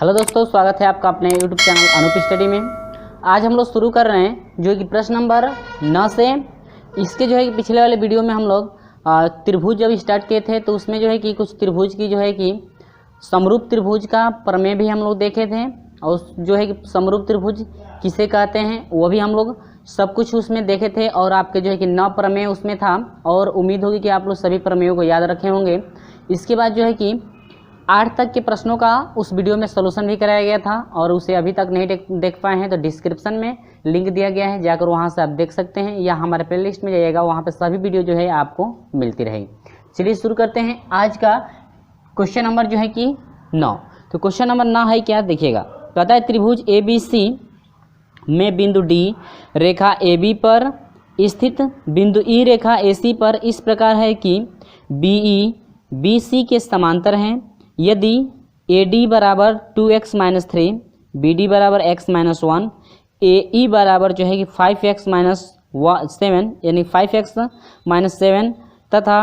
Hello दोस्तों, स्वागत है आपका अपने यूट्यूब चैनल अनूप स्टडी में। आज हम लोग शुरू कर रहे हैं जो कि प्रश्न नंबर 9 से। इसके जो है कि पिछले वाले वीडियो में हम लोग त्रिभुज जब स्टार्ट किए थे तो उसमें जो है कि कुछ त्रिभुज की जो है कि समरूप त्रिभुज का प्रमेय भी हम लोग देखे थे, और जो है कि समरूप त्रिभुज किसे कहते हैं वो भी हम लोग सब कुछ उसमें देखे थे। और आपके जो है कि 9 प्रमेय उसमें था, और उम्मीद होगी कि आप लोग सभी प्रमेयों को याद रखे होंगे। इसके बाद जो है कि 8 तक के प्रश्नों का उस वीडियो में सलूशन भी कराया गया था, और उसे अभी तक नहीं देख पाए हैं तो डिस्क्रिप्शन में लिंक दिया गया है, जाकर वहां से आप देख सकते हैं, या हमारे प्लेलिस्ट में जाइएगा, वहां पे सभी वीडियो जो है आपको मिलती रहेगी। चलिए शुरू करते हैं। आज का क्वेश्चन नंबर जो है कि 9। तो क्वेश्चन नंबर 9 है क्या, देखिएगा। कहता है त्रिभुज ABC में बिंदु D रेखा AB पर स्थित बिंदु E रेखा AC पर इस प्रकार है कि BE BC के समांतर हैं। यदि AD बराबर 2x - 3, BD बराबर x - 1, AE बराबर जो है कि 5x - 7 यानी 5x - 7 तथा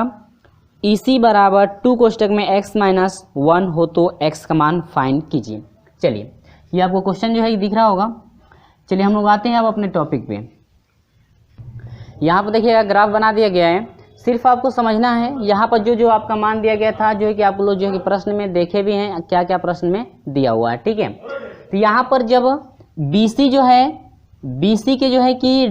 EC बराबर 2 कोष्टक में x - 1 हो तो x का मान फाइंड कीजिए। चलिए, ये आपको क्वेश्चन जो है दिख रहा होगा। चलिए हम लोग आते हैं अब अपने टॉपिक पे। यहाँ पर देखिएगा ग्राफ बना दिया गया है, सिर्फ आपको समझना है। यहाँ पर जो आपका मान दिया गया था, जो है कि आप लोग जो है कि प्रश्न में देखे भी हैं क्या क्या प्रश्न में दिया हुआ है, ठीक है। तो यहाँ पर जब BC जो है, BC के जो है कि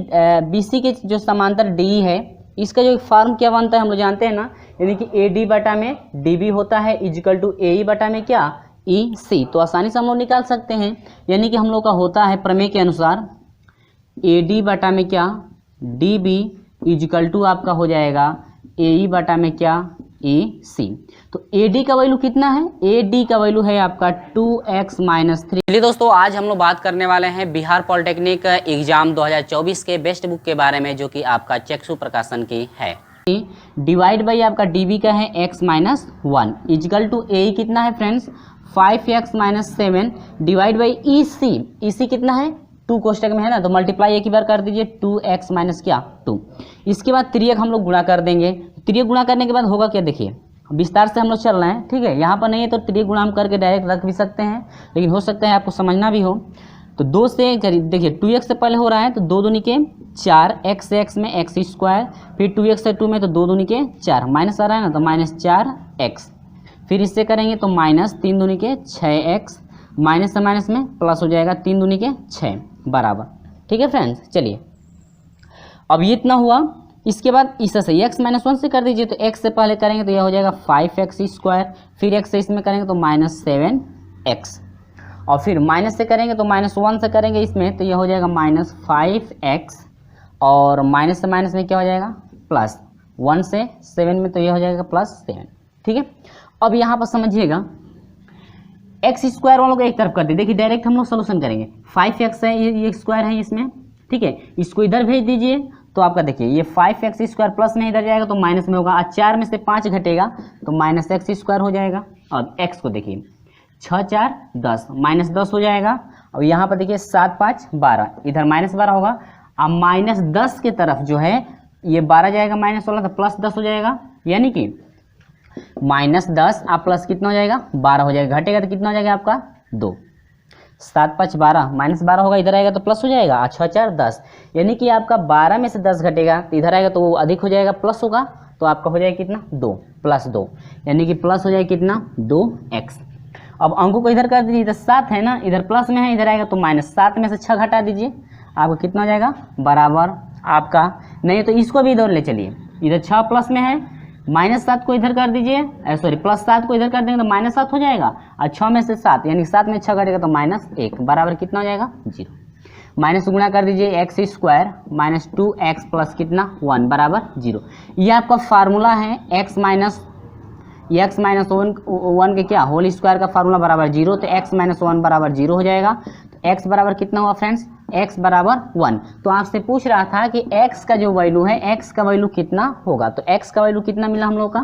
BC के जो समांतर D है, इसका जो फॉर्म क्या बनता है हम लोग जानते हैं ना, यानी कि AD बटा में DB होता है इक्वल टू AE बटा में क्या EC। तो आसानी से हम लोग निकाल सकते हैं, यानी कि हम लोग का होता है प्रमेय के अनुसार AD बटा में क्या DB इक्वल टू आपका हो जाएगा AE बटा में क्या EC। तो AD का वैल्यू कितना है, AD का वैल्यू है आपका 2x - 3। चलिए दोस्तों, आज हम लोग बात करने वाले हैं बिहार पॉलिटेक्निक एग्जाम 2024 के बेस्ट बुक के बारे में, जो कि आपका चक्षु प्रकाशन की है। डिवाइड बाई आपका DB का है x - 1 इक्वल टू AE कितना है friends 5x - 7 divide by EC कितना है 2 कोष्टक में है ना, तो मल्टीप्लाई एक ही बार कर दीजिए 2x - क्या 2। इसके बाद त्रियक हम लोग गुणा कर देंगे। त्रियक गुणा करने के बाद होगा क्या, देखिए विस्तार से हम लोग चल रहे हैं, ठीक है। यहाँ पर नहीं है तो त्रियक गुणा हम करके डायरेक्ट रख भी सकते हैं, लेकिन हो सकता है आपको समझना भी हो। तो 2 से देखिए 2x से पहले हो रहा है तो 2 दूनी के 4, x से x में x², फिर 2x से 2 में तो 2 दूनी के 4, माइनस आ रहा है ना, तो -4x। फिर इससे करेंगे तो -3 दूनी के 6x, माइनस से माइनस में प्लस हो जाएगा 3 दूनी के 6 बराबर, ठीक है फ्रेंड्स। चलिए अब ये इतना हुआ। इसके बाद इससे x - 1 से कर दीजिए, तो x से पहले करेंगे तो यह हो जाएगा 5x², फिर x से इसमें करेंगे तो -7x, और फिर माइनस से करेंगे तो -1 से करेंगे इसमें तो यह हो जाएगा -5x, और माइनस से माइनस में क्या हो जाएगा प्लस 1 से 7 में तो यह हो जाएगा +7, ठीक है। अब यहाँ पर समझिएगा x² वालों को एक तरफ कर दिए। देखिए डायरेक्ट हम लोग सोल्यूशन करेंगे। 5x है, ये स्क्वायर है इसमें, ठीक है, इसको इधर भेज दीजिए तो आपका देखिए ये 5x² प्लस में इधर जाएगा तो माइनस में होगा, और 4 में से 5 घटेगा तो -x² हो जाएगा। अब x को देखिए 6 - 4 = 10, -10 हो जाएगा। और यहाँ पर देखिए 7 - 5 = 12, इधर -12 होगा। अब -10 के तरफ जो है ये 12 जाएगा माइनस वाला, तो +10 हो जाएगा, यानी कि -10 आप प्लस कितना हो जाएगा 12 हो जाएगा। घटेगा तो कितना हो जाएगा आपका 2। 7 - 5 = 12, -12 होगा, इधर आएगा तो प्लस हो जाएगा, 6 - 4 = 10, यानी कि आपका 12 में से 10 घटेगा तो इधर आएगा तो वो अधिक हो जाएगा, प्लस होगा, तो आपका हो जाएगा कितना 2 + 2, यानी कि प्लस हो जाएगा कितना 2x। अब अंकों को इधर कर दीजिए, इधर 7 है ना, इधर प्लस में है, इधर आएगा तो -7 में से 6 घटा दीजिए, आपको कितना हो जाएगा बराबर आपका, नहीं तो इसको भी इधर ले चलिए, इधर 6 प्लस में है, -7 को इधर कर दीजिए, सॉरी +7 को इधर कर देंगे तो -7 हो जाएगा, और 6 में से 7 यानी 7 में 6 घटेगा तो -1 बराबर कितना हो जाएगा 0। माइनस गुणा कर दीजिए x² - 2x प्लस कितना 1 बराबर 0। ये आपका फार्मूला है x - 1 के क्या होल स्क्वायर का फार्मूला बराबर 0, तो x - 1 बराबर 0 हो जाएगा। तो x बराबर कितना हुआ फ्रेंड्स, x बराबर 1। तो आपसे पूछ रहा था कि x का जो वैल्यू है, x का वैल्यू कितना होगा, तो x का वैल्यू कितना मिला हम लोग का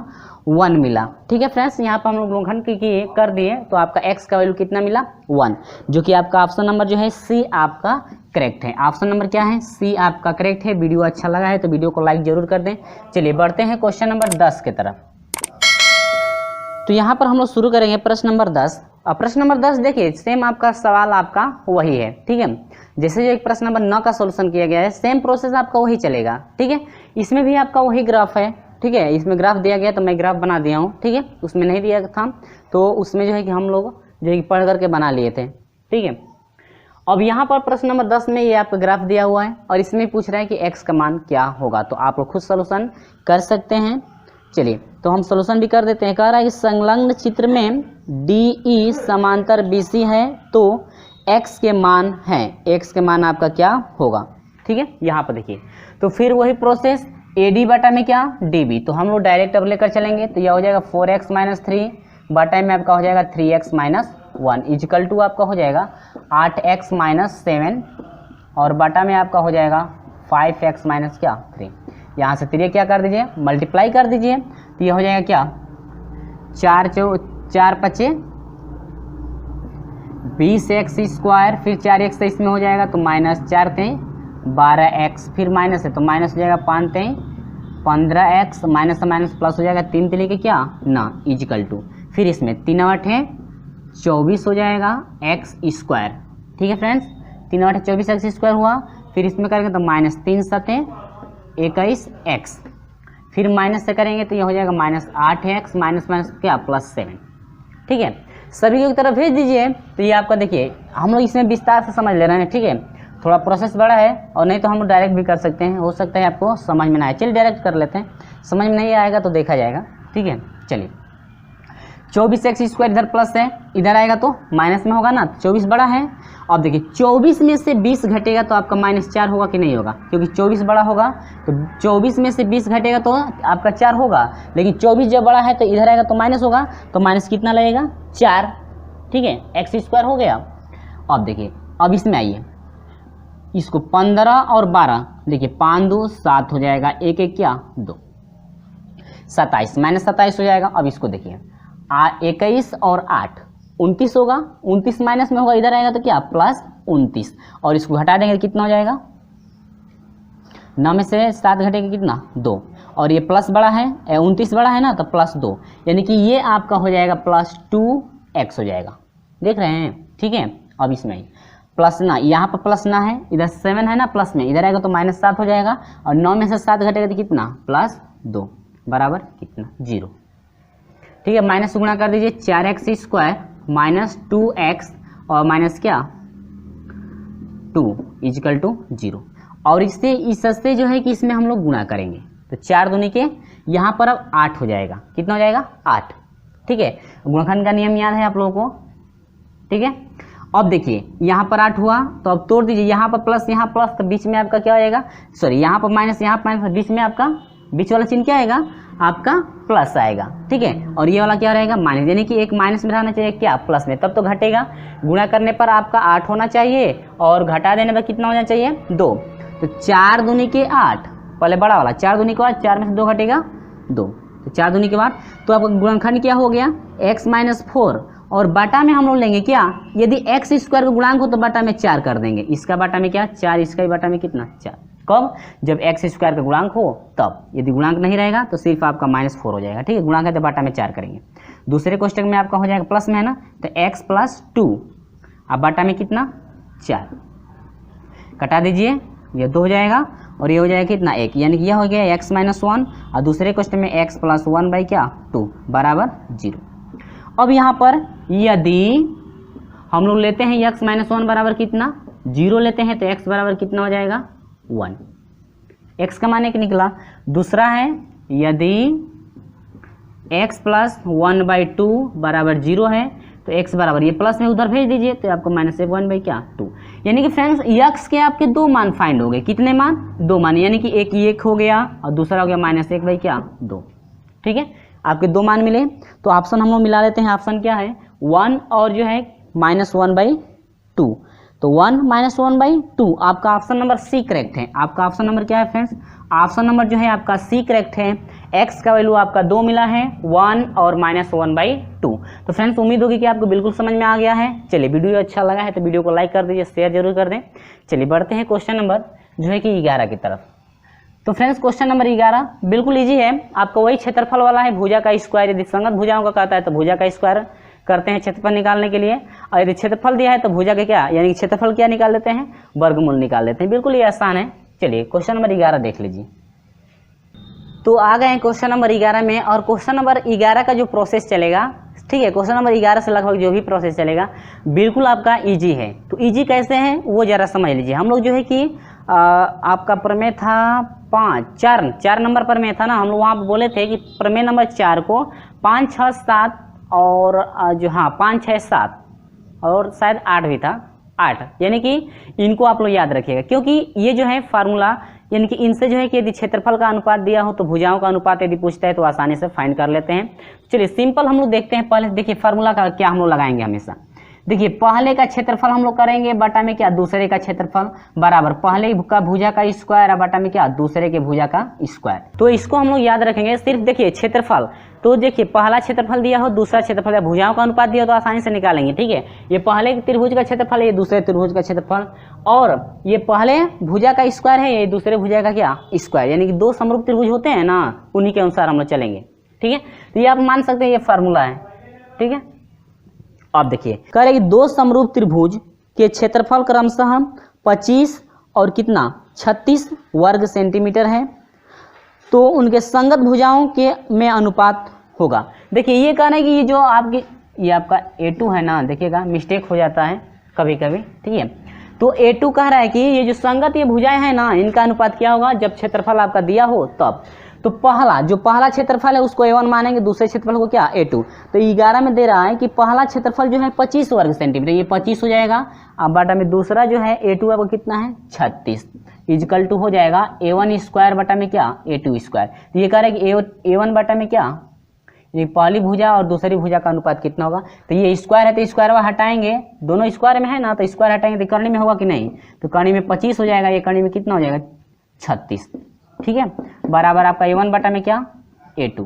1 मिला, ठीक है फ्रेंड्स। यहाँ पर हम लोग लोघन किए कर दिए, तो आपका x का वैल्यू कितना मिला 1, जो कि आपका ऑप्शन नंबर जो है C आपका करेक्ट है। ऑप्शन नंबर क्या है C आपका करेक्ट है। वीडियो अच्छा लगा है तो वीडियो को लाइक जरूर कर दें। चलिए बढ़ते हैं क्वेश्चन नंबर 10 के तरफ। तो यहाँ पर हम लोग शुरू करेंगे प्रश्न नंबर 10। अब प्रश्न नंबर 10 देखिए, सेम आपका सवाल आपका वही है, ठीक है। जैसे जो एक प्रश्न नंबर 9 का सॉल्यूशन किया गया है, सेम प्रोसेस आपका वही चलेगा, ठीक है। इसमें भी आपका वही ग्राफ है, ठीक है। इसमें ग्राफ दिया गया तो मैं ग्राफ बना दिया हूँ, ठीक है। उसमें नहीं दिया था तो उसमें जो है कि हम लोग जो है कि पढ़ करके बना लिए थे, ठीक है। अब यहाँ पर प्रश्न नंबर 10 में ये आपका ग्राफ दिया हुआ है और इसमें पूछ रहा है कि x का मान क्या होगा, तो आप लोग खुद सॉल्यूशन कर सकते हैं। चलिए तो हम सॉल्यूशन भी कर देते हैं। कह रहा है कि संलग्न चित्र में DE समांतर BC है तो x के मान है, x के मान आपका क्या होगा, ठीक है। यहाँ पर देखिए तो फिर वही प्रोसेस AD बटा में क्या DB, तो हम लोग डायरेक्ट अब लेकर चलेंगे तो यह हो जाएगा 4x - 3 बटा में आपका हो जाएगा 3x - 1 इजिकल टू आपका हो जाएगा 8x - 7 और बटा में आपका हो जाएगा 5x - क्या 3। यहाँ से 3 क्या कर दीजिए मल्टीप्लाई कर दीजिए तो ये हो जाएगा क्या 4 5 20x², फिर 4x से इसमें हो जाएगा तो -4 3 12x, फिर माइनस है तो माइनस हो जाएगा 5 3 15x, माइनस से माइनस प्लस हो जाएगा 3 3 के क्या ना इजिकल टू, फिर इसमें 3 8 है 24 हो जाएगा x², ठीक है फ्रेंड्स। 3 8 24 x² हुआ, फिर इसमें करेंगे तो -3 7 21x, फिर माइनस से करेंगे तो ये हो जाएगा -8x माइनस क्या +7, ठीक है। सभी को एक तरफ भेज दीजिए तो ये आपका देखिए हम लोग इसमें विस्तार से समझ ले रहे हैं, ठीक है। थोड़ा प्रोसेस बड़ा है और नहीं तो हम लोग डायरेक्ट भी कर सकते हैं, हो सकता है आपको समझ में ना आए। चलिए डायरेक्ट कर लेते हैं, समझ में नहीं आएगा तो देखा जाएगा, ठीक है। चलिए 24x² इधर प्लस है, इधर आएगा तो माइनस में होगा ना, 24 बड़ा है। अब देखिए 24 में से 20 घटेगा तो आपका -4 होगा कि नहीं होगा, क्योंकि 24 बड़ा होगा तो 24 में से 20 घटेगा तो आपका 4 होगा, लेकिन 24 जब बड़ा है तो इधर आएगा तो माइनस होगा, तो माइनस कितना लगेगा 4, ठीक है। x² हो गया। अब देखिए अब इसमें आइए, इसको 15 और 12 देखिए 5 2 7 हो जाएगा, 1 1 क्या 2 27 -27 हो जाएगा। अब इसको देखिए 21 और 8 29 होगा, 29 माइनस में होगा इधर आएगा तो क्या +29 और इसको घटा देंगे कितना हो जाएगा 9 में से 7 घटेगा कितना 2 और ये प्लस बड़ा है 29 बड़ा है ना तो +2, यानी कि ये आपका हो जाएगा +2x हो जाएगा, देख रहे हैं, ठीक है। अब इसमें प्लस ना यहाँ पर प्लस ना है, इधर 7 है ना प्लस में, इधर आएगा तो -7 हो जाएगा और 9 में से 7 घटेगा तो कितना +2 बराबर कितना 0, ठीक है। माइनस से गुणा कर दीजिए 4x² - 2x और माइनस क्या 2 इजिकल टू 0 और इससे जो है कि इसमें हम लोग गुणा करेंगे तो 4 दूनी के यहाँ पर अब 8 हो जाएगा, कितना हो जाएगा 8, ठीक है। गुणनखंड का नियम याद है आप लोगों को, ठीक है। अब देखिए यहाँ पर 8 हुआ तो अब तोड़ दीजिए, यहाँ पर प्लस यहाँ प्लस तो बीच में आपका क्या हो जाएगा, सॉरी यहाँ पर माइनस यहाँ पर माइनस, बीच में आपका बीच वाला चिन्ह क्या आएगा आपका प्लस आएगा, ठीक है। और ये वाला क्या रहेगा माइनस, यानी कि एक माइनस में रहना चाहिए क्या प्लस में, तब तो घटेगा। गुणा करने पर आपका 8 होना चाहिए और घटा देने पर कितना होना चाहिए 2, तो 4 दूनी के 8, पहले बड़ा वाला 4 दूनी के बाद 4 में से 2 घटेगा 2, तो 4 दूनी के बाद तो आपका गुणनखंड क्या हो गया x - 4 और बाटा में हम लोग लेंगे क्या, यदि x² का गुणांक हो तो बाटा में 4 कर देंगे, इसका बाटा में क्या 4, इसका भी बाटा में कितना 4, कब जब x² का गुणांक हो तब, यदि गुणांक नहीं रहेगा तो सिर्फ आपका -4 हो जाएगा, ठीक है। गुणांक है तो बाटा में 4 करेंगे। दूसरे कोष्टक में आपका हो जाएगा प्लस में है ना तो x + 2 अब बाटा में कितना 4, कटा दीजिए ये 2 हो जाएगा और ये हो जाएगा कितना 1, यानी कि यह हो गया x - 1 और दूसरे कोष्टक में x + 1 क्या 2 बराबर 0। अब यहाँ पर यदि हम लोग लेते हैं x - 1 बराबर कितना 0 लेते हैं तो x बराबर कितना हो जाएगा 1, x का मान 1 निकला। दूसरा है यदि x + 1/2 बराबर 0 है तो x बराबर ये प्लस में उधर भेज दीजिए तो आपको -1 क्या 2, यानी कि फ्रेंड्स x के आपके 2 मान फाइंड हो गए, कितने मान 2 मान, यानी कि एक ये हो गया और दूसरा हो गया -1 क्या 2, ठीक है। आपके 2 मान मिले तो ऑप्शन हम लोग मिला लेते हैं। ऑप्शन क्या है 1 और जो है -1/2, तो 1 - 1/2 आपका ऑप्शन नंबर सी करेक्ट है। आपका ऑप्शन नंबर क्या है फ्रेंड्स, ऑप्शन नंबर जो है आपका सी करेक्ट है। x का वैल्यू आपका 2 मिला है 1 और -1/2। तो फ्रेंड्स उम्मीद होगी कि आपको बिल्कुल समझ में आ गया है। चलिए वीडियो अच्छा लगा है तो वीडियो को लाइक कर दीजिए, शेयर जरूर कर दें। चलिए बढ़ते हैं क्वेश्चन नंबर जो है कि 11 की तरफ। तो फ्रेंड्स क्वेश्चन नंबर 11 बिल्कुल ईजी है, आपका वही क्षेत्रफल वाला है, भुजा का स्क्वायर, यदि संगत भुजाओं का कहता है तो भुजा का स्क्वायर करते हैं क्षेत्रफल निकालने के लिए। और यदि क्षेत्रफल दिया है तो भुजा के क्या यानी कि क्षेत्रफल क्या निकाल लेते हैं, वर्गमूल निकाल लेते हैं। बिल्कुल ये आसान है। चलिए क्वेश्चन नंबर 11 देख लीजिए। तो आ गए हैं क्वेश्चन नंबर 11 में, और क्वेश्चन नंबर 11 का जो प्रोसेस चलेगा, ठीक है, क्वेश्चन नंबर 11 से लगभग जो भी प्रोसेस चलेगा बिल्कुल आपका इजी है। तो इजी कैसे है वो जरा समझ लीजिए। हम लोग जो है कि आपका प्रमेय था 4 नंबर प्रमेय था ना, हम लोग वहाँ बोले थे कि प्रमेय नंबर 4 को 5, 6, 7 और जो 5, 6, 7 और शायद 8 भी था, 8, यानी कि इनको आप लोग याद रखिएगा, क्योंकि ये जो है फार्मूला यानी कि इनसे जो है कि यदि क्षेत्रफल का अनुपात दिया हो तो भुजाओं का अनुपात यदि पूछता है तो आसानी से फाइंड कर लेते हैं। चलिए सिंपल हम लोग देखते हैं। पहले देखिए फार्मूला का क्या हम लोग लगाएंगे हमेशा। देखिए पहले का क्षेत्रफल हम लोग करेंगे बटा में क्या दूसरे का क्षेत्रफल बराबर पहले का भुजा का स्क्वायर और बटा में क्या दूसरे के भुजा का स्क्वायर। तो इसको हम लोग याद रखेंगे। सिर्फ देखिए क्षेत्रफल, तो देखिए पहला क्षेत्रफल दिया हो दूसरा क्षेत्रफल या भुजाओं का अनुपात दिया हो तो आसानी से निकालेंगे, ठीक है। ये पहले त्रिभुज का क्षेत्रफल है, ये दूसरे त्रिभुज का क्षेत्रफल, और ये पहले भुजा का स्क्वायर है, ये दूसरे भुजा का क्या स्क्वायर, यानी कि 2 समरूप त्रिभुज होते हैं ना, उन्हीं के अनुसार हम लोग चलेंगे, ठीक है। तो ये आप मान सकते हैं ये फार्मूला है, ठीक है। अब देखिए कह रहे कि 2 समरूप त्रिभुज के क्षेत्रफल क्रमशः 25 और कितना 36 वर्ग सेंटीमीटर है, तो उनके संगत भुजाओं के में अनुपात होगा। देखिए ये कहना है कि ये जो आपकी ये आपका A2 है ना, देखिएगा मिस्टेक हो जाता है कभी कभी, ठीक है। तो A2 कह रहा है कि ये जो संगत ये भुजाएं हैं ना, इनका अनुपात क्या होगा जब क्षेत्रफल आपका दिया हो तब। तो पहला क्षेत्रफल है उसको A1 मानेंगे, दूसरे क्षेत्रफल को क्या A2। तो 11 में दे रहा है कि पहला क्षेत्रफल जो है 25 वर्ग सेंटीमीटर, ये 25 हो जाएगा। अब बटा में दूसरा जो है A2 है वो कितना है 36 इजकल टू हो जाएगा A1 स्क्वायर बटा में क्या A2 स्क्वायर। तो ये कह रहा है कि A1 बटा में क्या ये पहली भुजा और दूसरी भुजा का अनुपात कितना होगा। तो ये स्क्वायर है तो स्क्वायर हटाएंगे, दोनों स्क्वायर में है ना, तो स्क्वायर हटाएंगे तो करनी में होगा कि नहीं, तो करनी में 25 हो जाएगा, ये करनी में कितना हो जाएगा 36, ठीक है। बराबर आपका A1 बटा में क्या A2।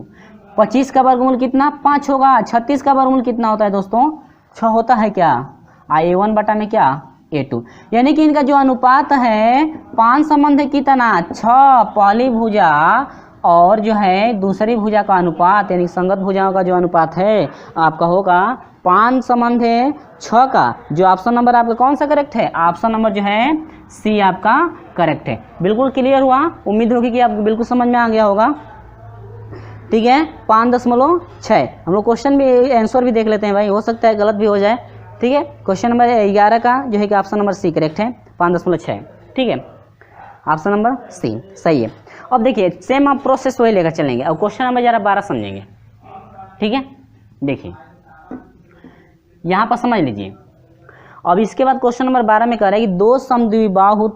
25 का वर्गमूल कितना 5 होगा, 36 का वर्गमूल कितना होता है दोस्तों 6 होता है क्या, A1 बटा में क्या A2। यानी कि इनका जो अनुपात है 5 संबंध है कितना 6 पहली भुजा और जो है दूसरी भुजा का अनुपात, यानी संगत भुजाओं का जो अनुपात है आपका होगा 5 संबंध है 6 का। जो ऑप्शन नंबर आपका कौन सा करेक्ट है, ऑप्शन नंबर जो है सी आपका करेक्ट है। बिल्कुल क्लियर हुआ, उम्मीद होगी कि आपको बिल्कुल समझ में आ गया होगा, ठीक है। 5.6 हम लोग क्वेश्चन भी आंसर भी देख लेते हैं भाई, हो सकता है गलत भी हो जाए, ठीक है। क्वेश्चन नंबर 11 का जो है कि ऑप्शन नंबर सी करेक्ट है 5.6, ठीक है, ऑप्शन नंबर सी सही है। अब देखिए सेम आप प्रोसेस वही लेकर चलेंगे। अब क्वेश्चन नंबर जरा 12 समझेंगे, ठीक है। देखिए यहाँ पर समझ लीजिए। अब इसके बाद क्वेश्चन नंबर 12 में कह रहा है कि 2 समद्विबाहु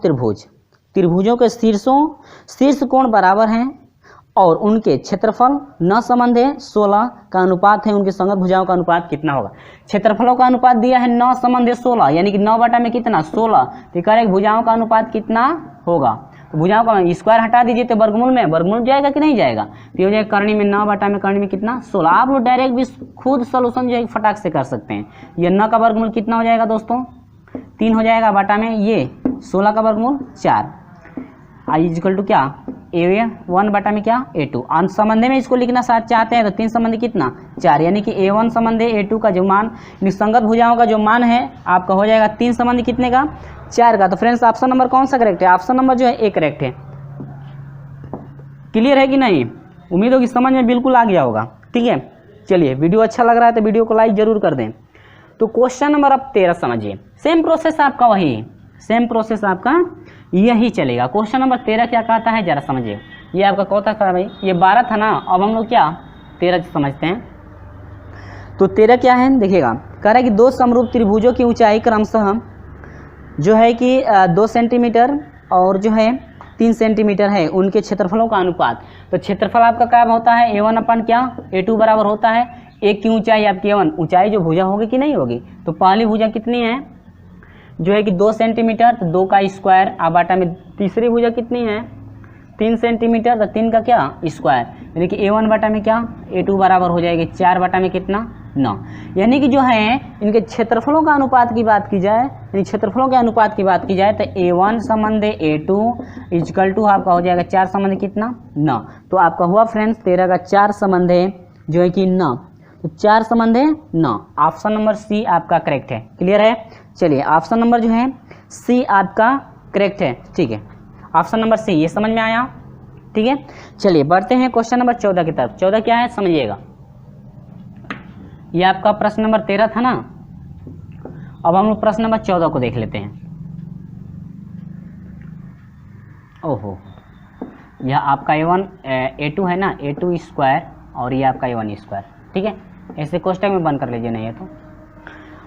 त्रिभुजों के शीर्ष कोण बराबर हैं और उनके क्षेत्रफल न संबंध है 16 का अनुपात है, उनके संगत भुजाओं का अनुपात कितना होगा। क्षेत्रफलों का अनुपात दिया है 9 संबंध है 16, यानी कि 9 बटा में कितना 16, तो कह रहे भुजाओं का अनुपात कितना होगा। तो भुजाओं का स्क्वायर हटा दीजिए तो वर्गमूल जाएगा कि नहीं जाएगा, तो ये हो जाएगा करनी में 9 बटा में करनी में कितना 16। आप लोग डायरेक्ट भी खुद सोल्यूशन जो है फटाक से कर सकते हैं। ये 9 का वर्गमूल कितना हो जाएगा दोस्तों 3 हो जाएगा, बटा में ये 16 का वर्गमूल 4, आई इक्वल टू क्या A1 बटा में क्या A2। अंत संबंध में इसको लिखना साथ चाहते हैं तो 3 संबंध कितना 4, यानी कि A1 संबंध A2 का जो मान निसंगत भुजाओं का जो मान है आपका हो जाएगा 3 संबंध कितने का 4 का। तो फ्रेंड्स ऑप्शन नंबर कौन सा करेक्ट है, ऑप्शन नंबर जो है A करेक्ट है। क्लियर है कि नहीं, उम्मीद होगी समझ में बिल्कुल आ गया होगा, ठीक है। चलिए वीडियो अच्छा लग रहा है तो वीडियो को लाइक जरूर कर दें। तो क्वेश्चन नंबर अब 13 समझिए। सेम प्रोसेस आपका वही, सेम प्रोसेस आपका यही चलेगा। क्वेश्चन नंबर 13 क्या कहता है जरा समझिए। ये आपका कौन था भाई, ये 12 था ना, अब हम लोग क्या 13 समझते हैं। तो 13 क्या है देखिएगा, कह रहा है कि 2 समरूप त्रिभुजों की ऊंचाई क्रमशः जो है कि 2 सेंटीमीटर और जो है 3 सेंटीमीटर है, उनके क्षेत्रफलों का अनुपात। तो क्षेत्रफल आपका क्या होता है A1 अपन क्या A2 बराबर होता है, एक की ऊंचाई आपकी A1, ऊंचाई जो भुजा होगी कि नहीं होगी, तो पहली भुजा कितनी है जो है कि 2 सेंटीमीटर, तो 2 का स्क्वायर, अब बाटा में तीसरी भुजा कितनी है 3 सेंटीमीटर, तो 3 का क्या स्क्वायर, यानी कि A1 बटा में क्या A2 बराबर हो जाएगी 4 बटा में कितना 9। यानी कि जो है इनके क्षेत्रफलों का अनुपात की बात की जाए, यानी क्षेत्रफलों के अनुपात की बात की जाए तो A1 संबंध A2 इक्वल टू आपका हो जाएगा 4 संबंध कितना 9। तो आपका हुआ फ्रेंड्स 13 का 4 संबंध है जो है कि 9। तो 4 संबंध है 9। ऑप्शन नंबर सी आपका करेक्ट है। क्लियर है? चलिए ऑप्शन नंबर जो है सी आपका करेक्ट है। ठीक है, ऑप्शन नंबर सी, ये समझ में आया? ठीक है, चलिए बढ़ते हैं क्वेश्चन नंबर 14 की तरफ। 14 क्या है समझिएगा। ये आपका प्रश्न नंबर 13 था ना, अब हम लोग प्रश्न नंबर 14 को देख लेते हैं। ओहो, यह आपका A1 A2 है ना, A2 स्क्वायर और ये आपका A1 स्क्वायर। ठीक है, ऐसे कोष्टक में बंद कर लीजिए, नहीं है तो।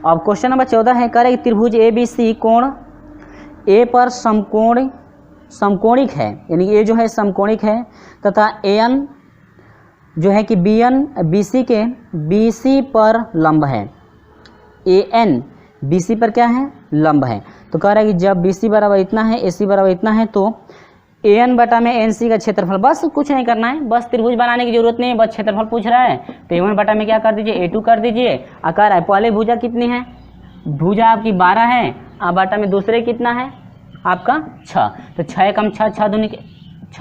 अब क्वेश्चन नंबर 14 है, कह रहे त्रिभुज ABC कोण A पर समकोणिक है, यानी ये जो है समकोणिक है, तथा AN जो है कि BC पर लंब है। AN BC पर क्या है? लंब है। तो कह रहा है कि जब BC बराबर इतना है, AC बराबर इतना है, तो AN बटा में NC का क्षेत्रफल, बस कुछ नहीं करना है, बस त्रिभुज बनाने की जरूरत नहीं है, बस क्षेत्रफल पूछ रहा है। तो A1 बटा में क्या कर दीजिए, A2 कर दीजिए। कह रहा है पहले भुजा कितनी है, भुजा आपकी 12 है, बटा में दूसरे कितना है आपका 6, तो 6 कम 6, 6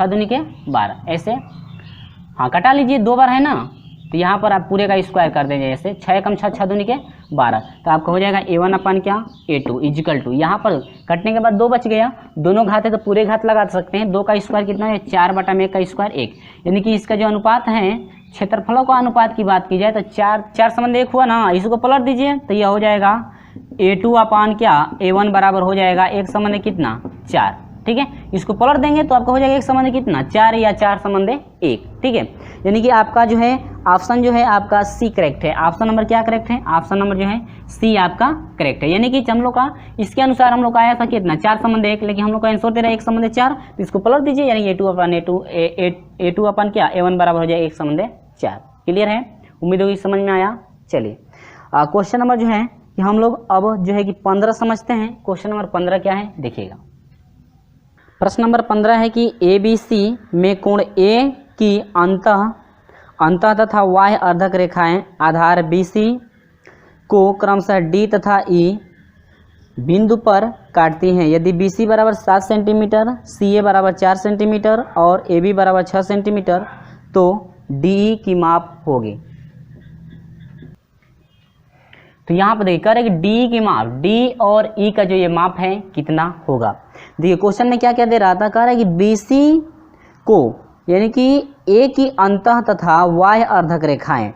दूनी के 12, ऐसे हाँ कटा लीजिए, 2 बार है ना, तो यहाँ पर आप पूरे का स्क्वायर कर देंगे, ऐसे 6 कम 6, 6 दूनी के 12, तो आपका हो जाएगा A1 अपन क्या A2 इजिकल टू, यहाँ पर कटने के बाद 2 बच गया, दोनों घात है तो पूरे घात लगा सकते हैं। 2 का स्क्वायर कितना है, 4 बटा में 1 का स्क्वायर 1, यानी कि इसका जो अनुपात है, क्षेत्रफलों का अनुपात की बात की जाए तो 4 संबंध 1 हुआ ना, इसको पलट दीजिए तो यह हो जाएगा A2 अपान क्या A1 बराबर हो जाएगा 1 संबंध कितना 4। ठीक है, इसको पलट देंगे तो आपका हो जाएगा 1 संबंध कितना 4 या 4 संबंध 1। ठीक है, यानी कि आपका जो है ऑप्शन जो है आपका सी करेक्ट है। ऑप्शन नंबर क्या करेक्ट है, ऑप्शन नंबर जो है सी आपका करेक्ट है। यानी कि हम लोग का इसके अनुसार हम लोग का आया था कितना 4 संबंध 1, लेकिन हम लोग का आंसर दे रहा है 1 संबंध 4, तो इसको पलट दीजिए, यानी A2 अपन क्या A1 बराबर हो जाए 1 संबंध 4। क्लियर है? उम्मीद होगी समझ में आया। चलिए क्वेश्चन नंबर जो है कि हम लोग अब जो है कि 15 समझते हैं। क्वेश्चन नंबर 15 क्या है देखिएगा। प्रश्न नंबर 15 है कि ABC में कोण A की अंतः तथा Y अर्धक रेखाएं आधार BC को क्रमशः D तथा E बिंदु पर काटती हैं। यदि BC बराबर 7 सेंटीमीटर, CA बराबर 4 सेंटीमीटर और AB बराबर 6 सेंटीमीटर, तो DE की माप होगी। तो यहाँ पर देखिए कह रहे हैं कि D की माप, D और E का जो ये माप है कितना होगा। देखिए क्वेश्चन में क्या क्या दे रहा था, कह रहा है कि BC को यानी कि A की अंतः तथा Y अर्धक रेखाएं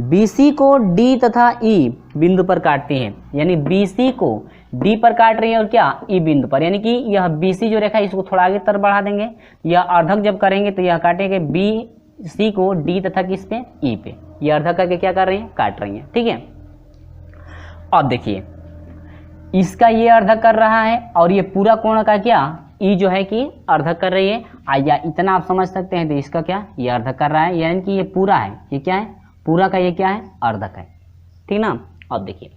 BC को D तथा E बिंदु पर काटती हैं, यानी BC को D पर काट रही है और क्या E बिंदु पर, यानी कि यह BC जो रेखा है इसको थोड़ा आगे तरफ बढ़ा देंगे, यह अर्धक जब करेंगे तो यह काटेंगे BC को D तथा किस पे E पे, यह अर्धक करके क्या कर रही है काट रही है। ठीक है, अब देखिए इसका ये अर्धक कर रहा है और ये पूरा कोण का क्या ई जो है कि अर्धक कर रही है, या इतना आप समझ सकते हैं, तो इसका क्या ये अर्धक कर रहा है, यानी कि ये पूरा है, ये क्या है पूरा का ये क्या है अर्धक है। ठीक ना, अब देखिए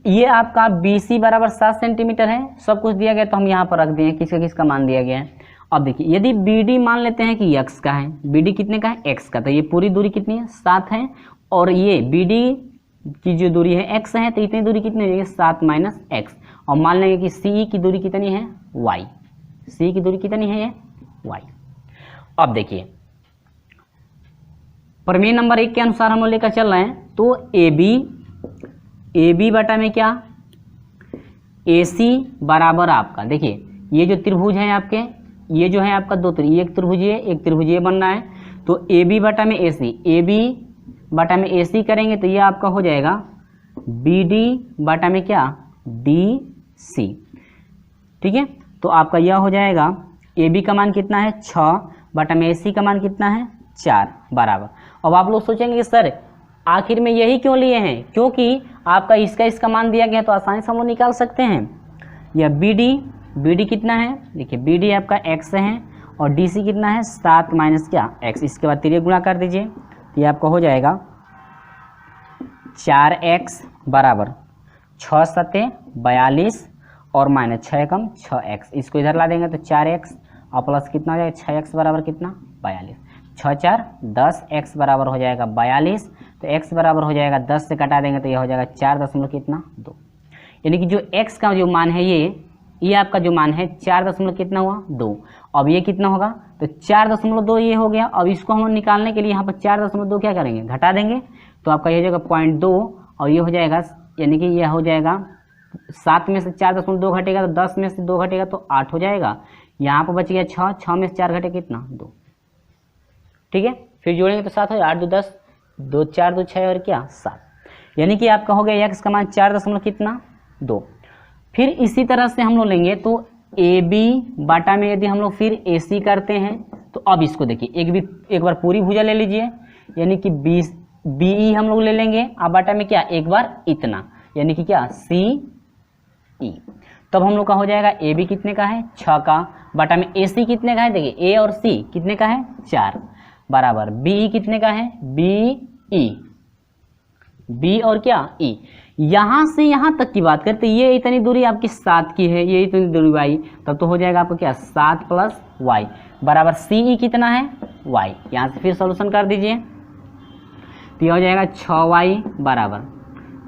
ये आपका BC बराबर 7 सेंटीमीटर है, सब कुछ दिया गया तो हम यहाँ पर रख दिए किसका मान दिया गया है। अब देखिए यदि BD मान लेते हैं कि x का है, BD कितने का है x का, तो ये पूरी दूरी कितनी है 7 है, और ये BD की जो दूरी है x है, तो इतनी दूरी कितनी हो जाएगी 7 माइनस x, और मान लेंगे कि CE की दूरी कितनी है y, CE की दूरी कितनी है ये y। अब देखिए प्रमेय नंबर 1 के अनुसार हम लोग लेकर चल रहे हैं, तो AB बटा में क्या AC बराबर आपका, देखिए ये जो त्रिभुज है आपके, ये जो है आपका दो त्रिभुज, एक त्रिभुज ये बन रहा है, तो AB बटा में AC, AB बटा में AC करेंगे तो ये आपका हो जाएगा BD बटा में क्या DC। ठीक है, तो आपका यह हो जाएगा AB का मान कितना है 6 बटा में AC का मान कितना है 4 बराबर। अब आप लोग सोचेंगे कि सर आखिर में यही क्यों लिए हैं, क्योंकि आपका इसका मान दिया गया तो आसानी से हम लोग निकाल सकते हैं। यह BD कितना है, देखिए BD आपका x है और DC कितना है 7 माइनस क्या x, इसके बाद तिर्यक गुणा कर दीजिए, ये आपका हो जाएगा 4x बराबर 6 सते 42 और माइनस 6 कम 6x, इसको इधर ला देंगे तो 4x और प्लस कितना हो जाएगा 6x बराबर कितना 42, 6 4 10, x बराबर हो जाएगा 42, तो x बराबर हो जाएगा 10 से कटा देंगे तो यह हो जाएगा 4 दशमलव कितना 2, यानी कि जो x का जो मान है ये आपका जो मान है 4 दशमलव कितना हुआ 2, अब ये कितना होगा तो 4.2 ये हो गया। अब इसको हम निकालने के लिए यहाँ पर 4.2 क्या करेंगे घटा देंगे, तो आपका ये हो जाएगा 0.2 और ये हो जाएगा, यानी कि यह हो जाएगा 7 में से 4.2 घटेगा तो 10 में से 2 घटेगा तो 8 हो जाएगा। यहाँ पर बच गया 6, 6 में से 4 घटे कितना 2, ठीक है। फिर जोड़ेंगे तो 7 हो जाएगा, 8 2 10, 2 4 2 6 और क्या 7, यानी कि आपका हो गया एक्स का मान 4 कितना 2। फिर इसी तरह से हम लोग लेंगे तो ए बी बाटा में यदि हम लोग फिर ए सी करते हैं तो अब इसको देखिए एक बार पूरी भुजा ले लीजिए, यानी कि बी ई हम लोग ले लेंगे, अब बाटा में क्या एक बार इतना, यानी कि क्या सी ई। तब हम लोग का हो जाएगा ए बी कितने का है 6 का, बाटा में ए सी कितने का है, देखिए ए और सी कितने का है 4, बराबर बी ई कितने का है बी ई, बी और क्या ई। यहां से यहां तक की बात करते ये इतनी दूरी आपकी 7 की है, ये इतनी दूरी वाई, तब तो हो जाएगा आपको क्या 7 प्लस वाई बराबर सी ई कितना है वाई। यहां से फिर सॉल्यूशन कर दीजिए तो ये हो जाएगा 6y बराबर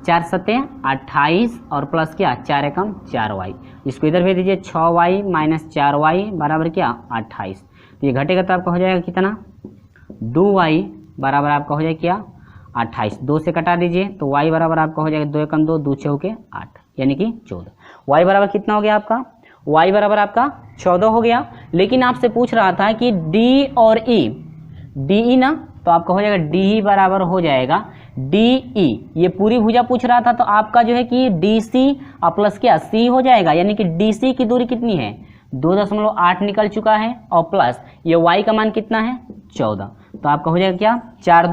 4 सत्ते 28 और प्लस क्या 4 एकम 4y। इसको इधर भेज दीजिए 6y माइनस 4y बराबर क्या 28। तो ये घटेगा तो आपका हो जाएगा कितना 2y बराबर आपका हो जाएगा क्या 28, 2 से कटा दीजिए तो y बराबर आपका हो जाएगा 2 एकम 2, 2 चौके 8, यानी कि 14। y बराबर कितना हो गया आपका, y बराबर आपका 14 हो गया। लेकिन आपसे पूछ रहा था कि d और e, डी ना, तो आपका हो जाएगा डी बराबर हो जाएगा डी ई, ये पूरी भुजा पूछ रहा था तो आपका जो है कि डी सी प्लस क्या सी हो जाएगा, यानी कि डी सी की दूरी कितनी है 2.8 निकल चुका है और प्लस ये y का मान कितना है 14, तो आपका हो जाएगा क्या 4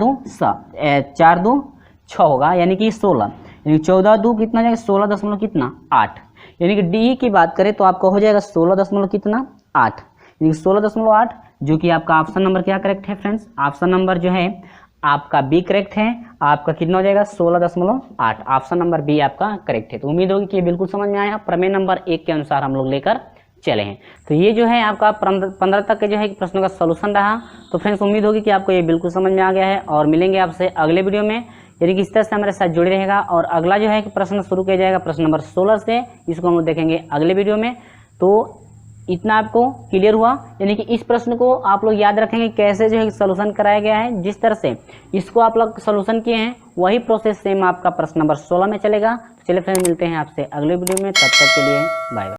2 6 होगा, यानी कि 16, यानी 14 2 कितना जाएगा 16 कितना 8, यानी कि डी की बात करें तो आपका हो जाएगा 16 कितना 8, यानी 16.8, जो कि आपका ऑप्शन नंबर क्या करेक्ट है फ्रेंड्स, ऑप्शन नंबर जो है आपका बी करेक्ट है। आपका कितना हो जाएगा 16.8, ऑप्शन नंबर बी आपका करेक्ट है। तो उम्मीद होगी कि ये बिल्कुल समझ में आया। प्रमेय नंबर 1 के अनुसार हम लोग लेकर चले हैं। तो ये जो है आपका 15 तक के जो है प्रश्नों का सॉल्यूशन रहा। तो फ्रेंड्स उम्मीद होगी कि आपको ये बिल्कुल समझ में आ गया है और मिलेंगे आपसे अगले वीडियो में, यानी कि इस तरह से हमारे साथ जुड़े रहेगा। और अगला जो है कि प्रश्न शुरू किया जाएगा प्रश्न नंबर 16 से, इसको हम लोग देखेंगे अगले वीडियो में। तो इतना आपको क्लियर हुआ, यानी कि इस प्रश्न को आप लोग याद रखेंगे कैसे जो है सॉल्यूशन कराया गया है। जिस तरह से इसको आप लोग सॉल्यूशन किए हैं वही प्रोसेस सेम आपका प्रश्न नंबर 16 में चलेगा। तो चलिए फ्रेंड्स मिलते हैं आपसे अगले वीडियो में, तब तक के लिए बाय बाय।